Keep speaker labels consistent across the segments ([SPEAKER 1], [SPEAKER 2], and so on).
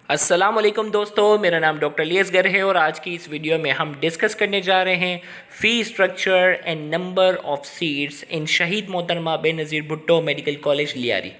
[SPEAKER 1] अस्सलाम वालेकुम दोस्तों, मेरा नाम डॉक्टर लियसगर है और आज की इस वीडियो में हम डिस्कस करने जा रहे हैं fee structure and number of seats in शहीद मोहतरमा बेनज़ीर भुट्टो मेडिकल कॉलेज लियारी।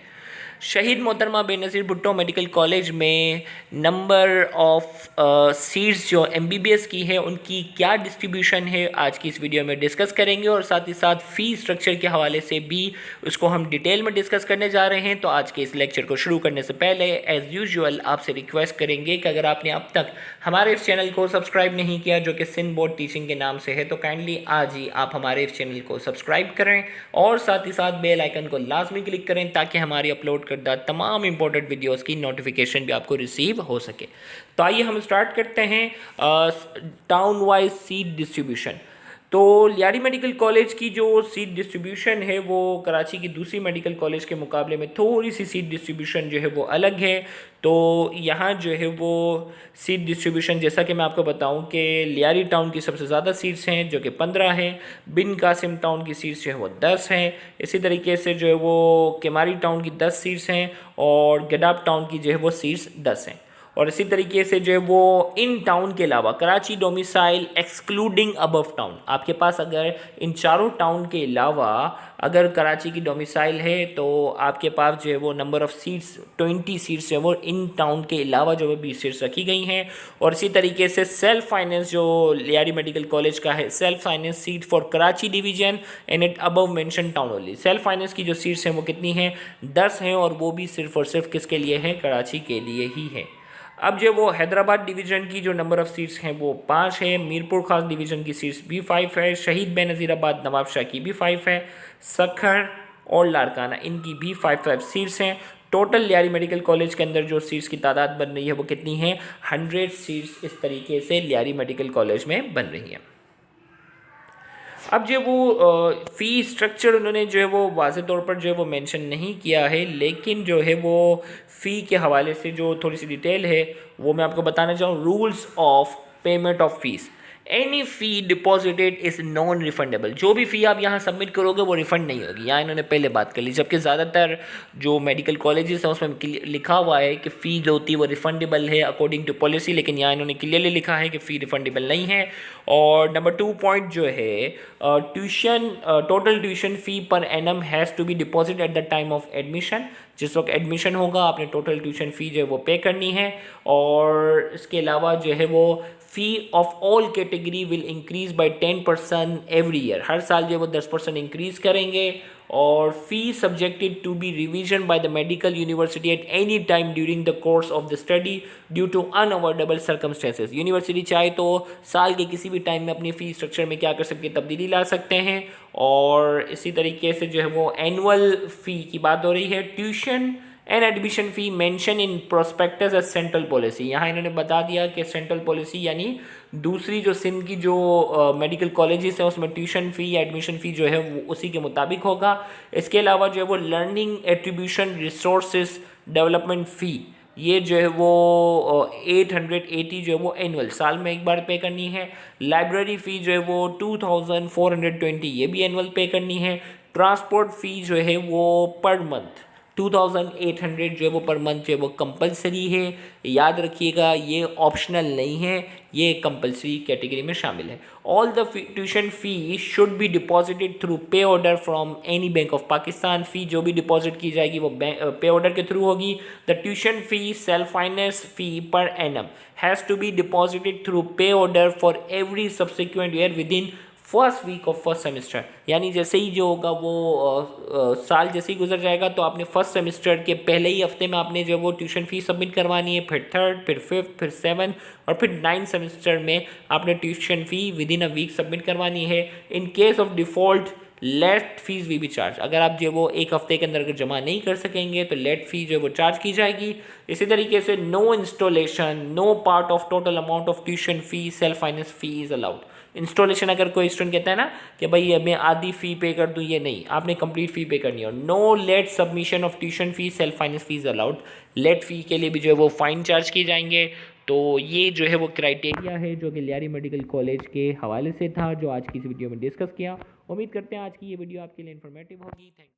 [SPEAKER 1] शहीद मोहतरमा बेनज़ीर भुट्टो मेडिकल कॉलेज में नंबर ऑफ सीट्स जो एमबीबीएस की है उनकी क्या डिस्ट्रीब्यूशन है आज की इस वीडियो में डिस्कस करेंगे और साथ ही साथ फ़ी स्ट्रक्चर के हवाले से भी उसको हम डिटेल में डिस्कस करने जा रहे हैं। तो आज के इस लेक्चर को शुरू करने से पहले एज़ यूजुअल आपसे रिक्वेस्ट करेंगे कि अगर आपने अब तक हमारे इस चैनल को सब्सक्राइब नहीं किया जो कि सिंध बोर्ड टीचिंग के नाम से है तो काइंडली आज ही आप हमारे इस चैनल को सब्सक्राइब करें और साथ ही साथ बेल आइकन को लाजमी क्लिक करें ताकि हमारी अपलोड करदा तमाम इंपॉर्टेंट वीडियोस की नोटिफिकेशन भी आपको रिसीव हो सके। तो आइए हम स्टार्ट करते हैं टाउन वाइज सीट डिस्ट्रीब्यूशन। तो लियारी मेडिकल कॉलेज की जो सीट डिस्ट्रीब्यूशन है वो कराची की दूसरी मेडिकल कॉलेज के मुकाबले में थोड़ी सी सीट डिस्ट्रीब्यूशन जो है वो अलग है। तो यहाँ जो है वो सीट डिस्ट्रीब्यूशन जैसा कि मैं आपको बताऊं कि लियारी टाउन की सबसे ज़्यादा सीट्स हैं जो कि 15 हैं, बिन कासिम टाउन की सीट्स जो है वो 10 हैं, इसी तरीके से जो है वो केमारी टाउन की 10 सीट्स हैं और गडाब टाउन की जो है वो सीट्स 10 हैं। और इसी तरीके से जो है वो इन टाउन के अलावा Karachi domicile excluding above town, आपके पास अगर इन चारों टाउन के अलावा अगर कराची की डोमिसाइल है तो आपके पास जो है वो नंबर ऑफ़ सीट्स 20 सीट्स जो है वो इन टाउन के अलावा जो है 20 सीट्स रखी गई हैं। और इसी तरीके से सेल्फ फाइनेंस जो लियारी मेडिकल कॉलेज का है, self finance seat for Karachi division and it above mention town only, self finance की जो सीट्स हैं वो कितनी हैं? 10 हैं और वो भी सिर्फ और सिर्फ किसके लिए है? कराची के लिए ही है। अब जो वो हैदराबाद डिवीज़न की जो नंबर ऑफ़ सीट्स हैं वो 5 है, मीरपुर खास डिवीज़न की सीट्स भी 5 है, शहीद बेनज़ीराबाद नवाब शाह की भी 5 है, सखर और लाड़काना इनकी भी 5 सीट्स हैं। टोटल लियारी मेडिकल कॉलेज के अंदर जो सीट्स की तादाद बन रही है वो कितनी है? 100 सीट्स इस तरीके से लियारी मेडिकल कॉलेज में बन रही है। अब जो वो फ़ी स्ट्रक्चर उन्होंने जो है वो वाज़े तौर पर जो है वो मेंशन नहीं किया है, लेकिन जो है वो फ़ी के हवाले से जो थोड़ी सी डिटेल है वो मैं आपको बताना चाहूँ। Rules of payment of fees, any fee deposited is non refundable. जो भी फ़ी आप यहाँ सबमिट करोगे वो रिफ़ंड नहीं होगी, यहाँ इन्होंने पहले बात कर ली। जबकि ज़्यादातर जो मेडिकल कॉलेजेस हैं उसमें लिखा हुआ है कि फ़ी जो होती है वो रिफ़ंडेबल है अकॉर्डिंग टू पॉलिसी, लेकिन यहाँ इन्होंने क्लियरली लिखा है कि फ़ी रिफ़ंडेबल नहीं है। और नंबर 2 पॉइंट जो है tuition, total tuition fee per annum has to be deposit at the time of admission. जिस वक्त एडमिशन होगा आपने टोटल ट्यूशन फ़ी जो है वो पे करनी है। और इसके अलावा जो है वो fee of all category will increase by 10% every year, हर साल जो है वो 10% इंक्रीज़ करेंगे। और fee subjected to be revision by the medical university at any time during the course of the study due to unavoidable circumstances. University चाहे तो साल के किसी भी टाइम में अपनी फ़ी स्ट्रक्चर में क्या कर सकते हैं? तब्दीली ला सकते हैं। और इसी तरीके से जो है वो एनुअल फ़ी की बात हो रही है। Tuition and admission fee mention in prospectus as central policy, यहाँ इन्होंने बता दिया कि सेंट्रल पॉलिसी यानी दूसरी जो सिंध की जो मेडिकल कॉलेजेस हैं उसमें ट्यूशन फ़ी या एडमिशन फ़ी जो है वो उसी के मुताबिक होगा। इसके अलावा जो है वो लर्निंग एट्रीब्यूशन रिसोर्सेज डेवलपमेंट फ़ी, ये जो है वो 880 जो है वो एनुअल साल में एक बार पे करनी है। लाइब्रेरी फ़ी जो है वो 2420 ये भी एनुअल पे करनी है। ट्रांसपोर्ट फ़ी जो है वो पर मंथ 2800 जो है वो पर मंथ जो है वो कंपलसरी है। याद रखिएगा ये ऑप्शनल नहीं है, ये कंपलसरी कैटेगरी में शामिल है। All the tuition fee should be deposited through pay order from any bank of Pakistan. Fee जो भी डिपॉजिट की जाएगी वो पे ऑर्डर के थ्रू होगी। The tuition fee self finance fee per annum has to be deposited through pay order for every subsequent year within first week of first semester. यानी जैसे ही जो होगा वो साल जैसे ही गुजर जाएगा तो आपने फर्स्ट सेमेस्टर के पहले ही हफ्ते में आपने जो वो ट्यूशन फ़ी सबमिट करवानी है, फिर थर्ड, फिर फिफ्थ, फिर सेवन और फिर 9th सेमेस्टर में आपने tuition fee within a week submit करवानी है। In case of default late fees भी चार्ज, अगर आप जो वो एक हफ्ते के अंदर अगर जमा नहीं कर सकेंगे तो लेट फी जो वो चार्ज की जाएगी। इसी तरीके से no installation, no part of total amount of tuition fee self finance fee is allowed. Installation अगर कोई स्टूडेंट कहता है ना कि भाई मैं आधी फ़ी पे कर दूँ, ये नहीं, आपने कंप्लीट फ़ी पे करनी है। और no late submission of tuition fee self finance fees allowed, late fee के लिए भी जो है वो फ़ाइन चार्ज किए जाएंगे। तो ये जो है वो क्राइटेरिया है जो कि लियारी मेडिकल कॉलेज के हवाले से था जो आज की इस वीडियो में डिस्कस किया। उम्मीद करते हैं आज की ये वीडियो आपके लिए इन्फॉर्मेटिव होगी। Thank you.